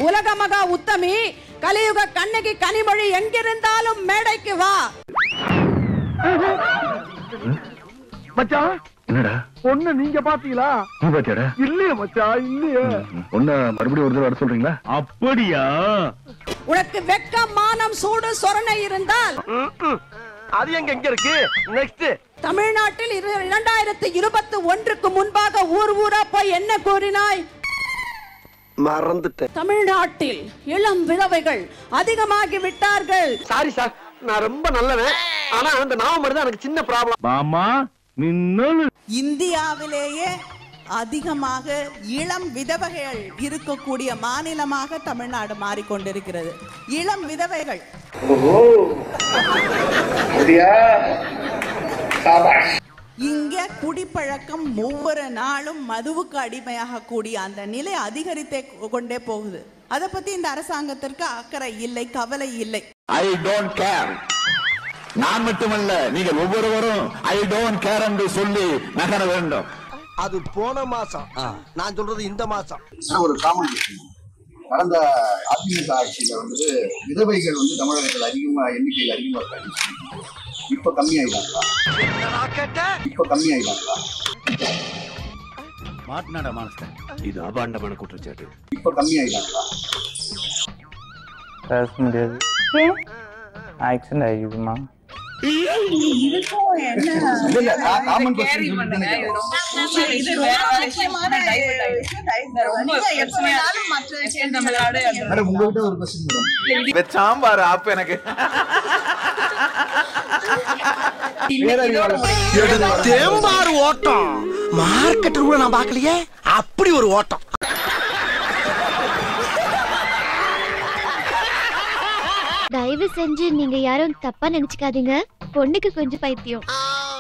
உலக மகா உத்தமி கலியுக கண்ணகி கனிமொழி எங்கிருந்தாலும் மேடைக்கு வா. மச்சான் என்னடா பொண்ணு நீங்க பாத்தீங்களா? நீ பாத்தியாடா? இல்லையே மச்சான், இல்லையே. பொண்ண மறுபடியும் ஒரு தடவை வர சொல்றீங்களா? அப்படியா? உனக்கு வெக்கம் மானம் சூடு சொரணை இருந்தால் அது எங்க இருக்கு? நெக்ஸ்ட் தமிழ்நாட்டில் 2021க்கு முன்பாக ஊர் ஊரா போய் என்ன கூறினாய்? மறந்துட்டேன். தமிழ்நாட்டில் இளம் விதவைகள் அதிகமாகி விட்டார்கள். சாரி சார், நான் ரொம்ப நல்லவன். ஆனா அந்த நாம தான் எனக்கு சின்ன ப்ராப்ளம். மாமா மின்னல். இந்தியாவிலேயே அதிகமாக இளம் விதவைகள் இருக்கக்கூடிய மாநிலமாக தமிழ்நாடு மாறிக்கொண்டிருக்கிறது. இளம் விதவைகள். இங்க குடிப்பழக்கம் ஒவ்வொரு நாளும் மதுவுக்கு அடிமையாக கூடிய அந்த நிலை அதிகரித்தே கொண்டே போகுது. அதை பத்தி இந்த அரசாங்கத்திற்கு அக்கறை இல்லை, கவலை இல்லை. I don't care. நான் மட்டுமல்ல, நீங்கள் ஒவ்வொருவரும் ஐ டோன்ட் கேர் என்று சொல்லி நகர வேண்டும். அது போன மாசம், நான் சொல்றது இந்த மாசம். ஒரு காமன் கடந்த அதிமுக ஆட்சியில விதவைகள் தமிழகத்தில் எண்ணிக்கையில் அதிகமா இருக்காங்க. இப்ப கம்மியாயிட்டாங்களா? மாட்டினாடா மாஸ்டர், இது அபாண்டமான குற்றச்சாட்டு. இப்ப கம்மியாயிட்டாங்களா? பேச முடியாது. ஆக்சிடென்ட் ஆகிடுமா? சாம்பார் ஆப் எனக்கு தேம்பாறு ஓட்டம் மார்க்கெட் நான் பாக்கலையே. அப்படி ஒரு ஓட்டம். தயவு செஞ்சு நீங்க யாரும் தப்பா நினைச்சுக்காதீங்க. பொண்ணுக்கு கொஞ்சம் பைத்தியம்.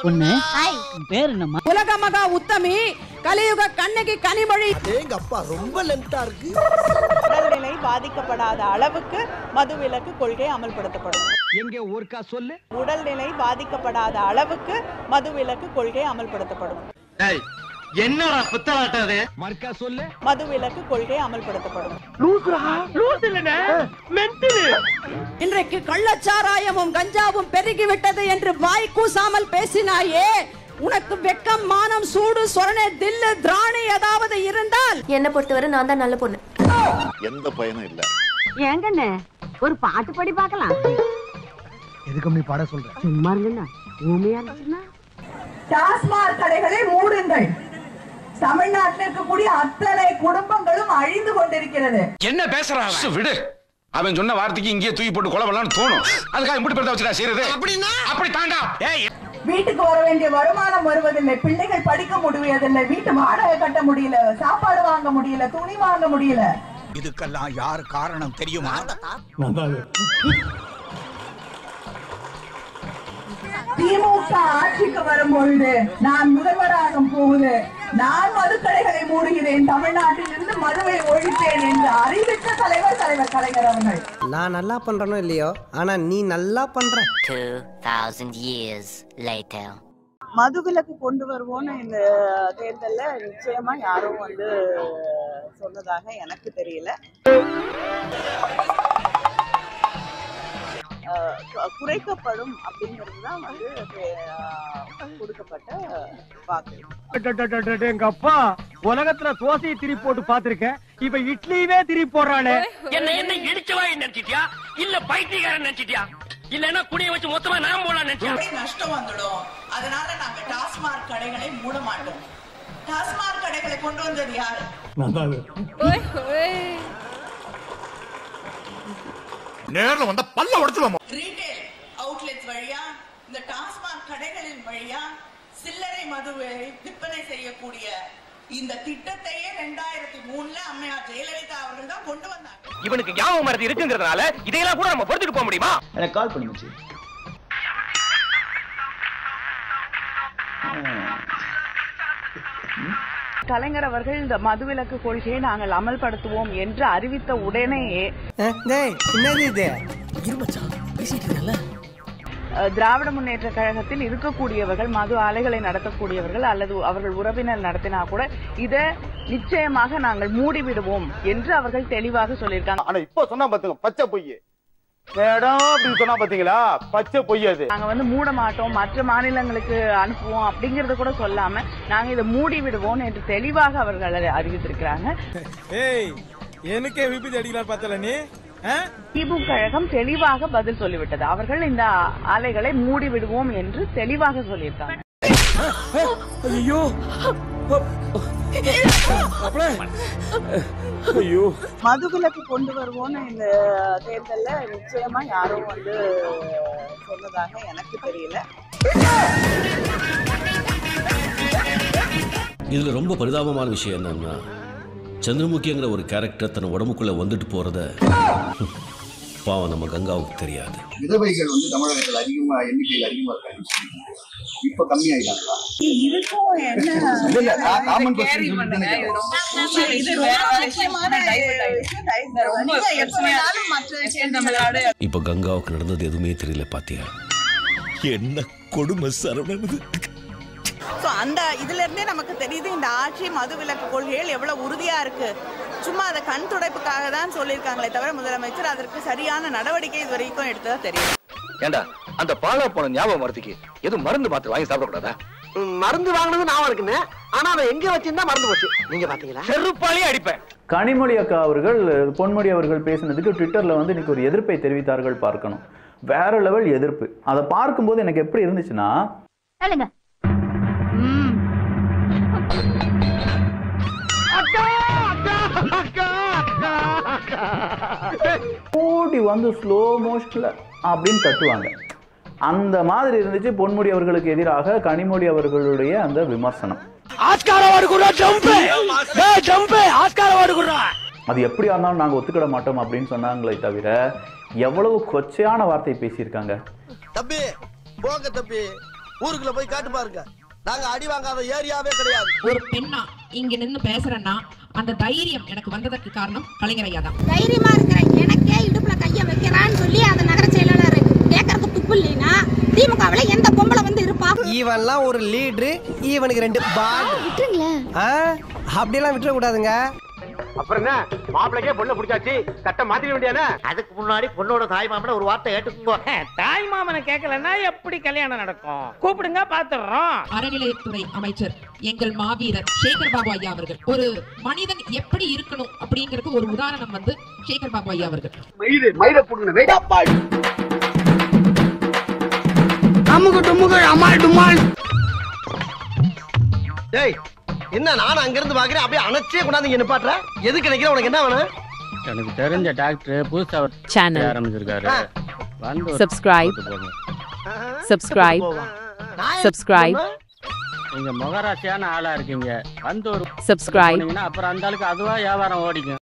பொண்ணு பேர் என்னம்மா? உலக மகா உத்தமி கலியுக கண்ணகி கனிமொழி. எங்க அப்பா ரொம்ப லென்த்தா இருக்கு. உடல்நிலை பாதிக்கப்படாத அளவுக்கு மதுவிலக்கு கொள்கை அமல்படுத்தப்படும். எங்க ஊர்க்கா சொல்லு. உடல்நிலை பாதிக்கப்படாத அளவுக்கு மதுவிலக்கு கொள்கை அமல்படுத்தப்படும். என்னடா புத்தலாட்டாதே? மர்க்கா சொல்லு. மதுவிலக்கு கொள்கை அமல்படுத்தப்படும். இன்றைக்கு கள்ளச்சாராயமும் கஞ்சாவும் பெருகிவிட்டது என்று வாய் கூசாமல் பேசினாயே, உனக்கு வெக்கம் மானம் சூடு சொரணை தில்லு திராணி ஏதாவது இருந்தால்? என்ன பொறுத்தவரை நான் தான் நல்ல பொண்ணு. எந்த பயனும் இல்ல. ஏங்கண்ணே ஒரு பாட்டு பாடி பார்க்கலாம். எதுக்கு நீ பாட சொல்ற? சும்மா இருங்கண்ணா, ஊமையா இருந்துச்சுன்னா. டாஸ்மாக் கடைகளை மூடுங்கள். தமிழ்நாட்டில் இருக்கக்கூடிய அத்தனை குடும்பங்களும் அழிந்து கொண்டிருக்கிறது. என்ன பேசுறான்? விடு. அவன் சொன்ன வார்த்தைக்கு இங்கே தூக்கி போட்டு கொலை பண்ணலாம்னு தோணும். அதுக்காக இப்படி பெருதா வச்சுடா செய்யறது. அப்படின்னா அப்படி தாண்டா. வீட்டுக்கு வர வேண்டிய வருமானம் வருவதில்லை, பிள்ளைகள் படிக்க முடியவில்லை, வீட்டு வாடகை கட்ட முடியல, சாப்பாடு வாங்க முடியல, துணி வாங்க முடியல. இதுக்கெல்லாம் யார் காரணம் தெரியுமா? திமுக ஆட்சிக்கு வரும்பொழுது நான் முதல்வராகும் போது நான் மதுக்கடைகளை மூடுகிறேன், தமிழ்நாட்டில் இருந்து மதுவை ஒழிப்பேன் என்று அறிவித்த தலைவர் கலைஞர் அவர்கள். நான் நல்லா பண்றனோ இல்லையோ, ஆனா நீ நல்லா பண்ற. 2000 years later. மதுவிலக்கு கொண்டு வருவோம்னு இந்த தேர்தல்ல நிச்சயமா யாரும் சொன்னதாக எனக்கு தெரியல. குறைக்கப்படும் அப்படிங்கிறது தான் கொடுக்கப்பட்ட வாக்கு. எங்க அப்பா உலகத்துல தோசையை திருப்பி போட்டு பாத்திருக்கேன், இப்ப இட்லியவே திருப்பி போடுறானே. என்ன இடிச்சவாய் நினைச்சிட்டியா இல்ல பைத்தியக்காரன் நினைச்சிட்டியா இல்லன்னா குடிய வச்சு மொத்தமா நான் போலாம் நினைச்சியா? நஷ்டம் வந்துடும். அதனால நாங்க டாஸ்மாக் கடைகளை மூட மாட்டோம். டாஸ்மாக் கடைகளை கொண்டு வந்தது யாரு? நேர்ல வந்தா பல்ல உடைச்சுடுவோம். ரீட்டைல் அவுட்லெட்ஸ் வழியா, இந்த டாஸ்மாக் கடைகளின் வழியா சில்லறை மதுவை விற்பனை செய்யக்கூடிய இந்த திட்டத்தையே 2003ல அம்மையார் ஜெயலலிதா அவர்கள் தான் கொண்டு வந்தாங்க. இவனுக்கு ஞாபக மறதி இருக்குங்கிறதுனால இதையெல்லாம் கூட நம்ம பொறுத்துட்டு போக முடியுமா? எனக்கு கால் பண்ணுச்சு. கலைஞர் அவர்கள் இந்த மதுவிலக்கு கொள்கையை நாங்கள் அமல்படுத்துவோம் என்று அறிவித்த உடனேயே திராவிட முன்னேற்ற கழகத்தில் இருக்கக்கூடியவர்கள் மது ஆலைகளை நடத்தக்கூடியவர்கள் அல்லது அவர்கள் உறவினர் நடத்தினா கூட இதை நிச்சயமாக நாங்கள் மூடிவிடுவோம் என்று அவர்கள் தெளிவாக சொல்லியிருக்காங்க. ஆனா இப்ப சொன்னா பாத்துங்க பச்சை பொய் மேடம் அப்படின்னு சொன்னா பாத்தீங்களா பச்சை பொய் அது. நாங்க வந்து மூட மாட்டோம், மற்ற மாநிலங்களுக்கு அனுப்புவோம் அப்படிங்கறத கூட சொல்லாம நாங்க இதை மூடி விடுவோம் என்று தெளிவாக அவர்கள் அறிவித்திருக்கிறாங்க. எனக்கே விபத்து அடிக்கலாம் பார்த்தல நீ. திமுக கழகம் தெளிவாக பதில் சொல்லிவிட்டது. அவர்கள் இந்த ஆலைகளை மூடி விடுவோம் என்று தெளிவாக சொல்லியிருக்காங்க. ஐயோ ஐயோ மதுவிலக்கு கொண்டு வருவோம்னு இந்த தேர்தல்ல நிச்சயமா யாரும் வந்து சொன்னதாக எனக்கு தெரியல. இதுல ரொம்ப பரிதாபமான விஷயம் என்னன்னா, சந்திரமுகிங்கிற ஒரு கேரக்டர் தன் உடம்புக்குள்ள வந்துட்டு போறத பாவம் நம்ம கங்காவுக்கு தெரியாது. விதவைகள் வந்து தமிழகத்தில் எண்ணிக்கையில் அதிகமா இருக்காங்க. இப்ப கம்மியாயிட்டாங்களா? இப்ப கங்காவுக்கு நடந்தது எதுவுமே தெரியல. பாத்தியா என்ன கொடுமை சரவணன். அந்த இதுல இருந்தே நமக்கு தெரியுது இந்த ஆட்சி மதுவிலக்கு கொள்கைகள் எவ்வளவு உறுதியா இருக்கு. சும்மா அதை கண் துடைப்புக்காக தான் சொல்லியிருக்காங்களே தவிர முதலமைச்சர் அதற்கு சரியான நடவடிக்கை இது வரைக்கும் எடுத்ததா தெரியும். ஏண்டா அந்த பாலா போன ஞாபகம் வரதுக்கு எதுவும் மருந்து மாத்திரை வாங்கி சாப்பிடக்கூடாதா? மருந்து வாங்கினது நான் இருக்குன்னு, ஆனா அதை எங்க வச்சிருந்தா மறந்து போச்சு. நீங்க பாத்தீங்களா? செருப்பாலே அடிப்பேன். கனிமொழி அக்கா அவர்கள் பொன்முடி அவர்கள் பேசினதுக்கு ட்விட்டர்ல வந்து இன்னைக்கு ஒரு எதிர்ப்பை தெரிவித்தார்கள். பார்க்கணும், வேற லெவல் எதிர்ப்பு. அதை பார்க்கும்போது எனக்கு எப்படி இருந்துச்சுன்னா, ஓடி வந்து ஸ்லோ மோஷன்ல அப்படின்னு கட்டுவாங்க. அந்த மாதிரி இருந்துச்சு பொன்முடி அவர்களுக்கு எதிராக கனிமொழி அவர்களுடைய அந்த விமர்சனம். அது எப்படியா இருந்தாலும் நாங்க ஒத்துக்கிட மாட்டோம் அப்படின்னு சொன்னாங்களே தவிர எவ்வளவு கொச்சையான வார்த்தை பேசியிருக்காங்க. தம்பி போங்க தம்பி, ஊருக்குள்ள போய் காட்டு பாருங்க, நாங்க அடி வாங்காத ஏரியாவே கிடையாது. ஒரு பெண்ணா இங்க நின்னு பேசுறேன்னா அந்த தைரியம் எனக்கு வந்ததற்கு காரணம் கலைஞர் ஐயா தான். தைரியமா இருக்கிற எனக்கே இடுப்புல கைய வைக்கிறான்னு சொல்லி அந்த நகர செயலாளர் கேட்கறதுக்கு துப்பு இல்லைன்னா திமுகவுல எந்த பொம்பளை வந்து இருப்பா? இவன்லாம் ஒரு லீடரு, இவனுக்கு 2 பால் விட்டுருங்களேன். அப்படியெல்லாம் விட்டுற கூடாதுங்க. அப்புறம் என்ன, மாப்பிளைக்கே பொண்ணை பிடிச்சாச்சு, சட்டை மாத்திர வேண்டியானே? அதுக்கு முன்னாடி பொண்ணோட தாய் மாமனை ஒரு வார்த்தை கேட்டுக்குங்க. தாய் மாமனை கேட்கலன்னா எப்படி கல்யாணம் நடக்கும்? கூப்பிடுங்க பாத்துறோம். அறநிலையத்துறை அமைச்சர் எங்கள் மாவீரர் சேகர் பாபு ஐயா அவர்கள் ஒரு மனிதன் எப்படி இருக்கணும் அப்படிங்கறதுக்கு ஒரு உதாரணம் வந்து சேகர் பாபு ஐயா அவர்கள். மயில புடுங்க வேடப்பாள் அமுகு டுமுகு அமால் டுமால். டேய் என்ன, நான் அங்க இருந்து பாக்குறேன், அப்படியே அணைச்சே கொண்டாந்து இங்க நிப்பாட்ற. எதுக்கு நினைக்கிற? உனக்கு என்ன வேணும்? எனக்கு தெரிஞ்ச டாக்டர் புதுசா சேனல் ஆரம்பிச்சிருக்காரு. Subscribe subscribe. நீங்க முகராசியான ஆளா இருக்கீங்க, வந்து ஒரு சப்ஸ்கிரைப். அப்புறம் அந்த ஆளுக்கு அதுவா வியாபாரம் ஓடிக்கும்.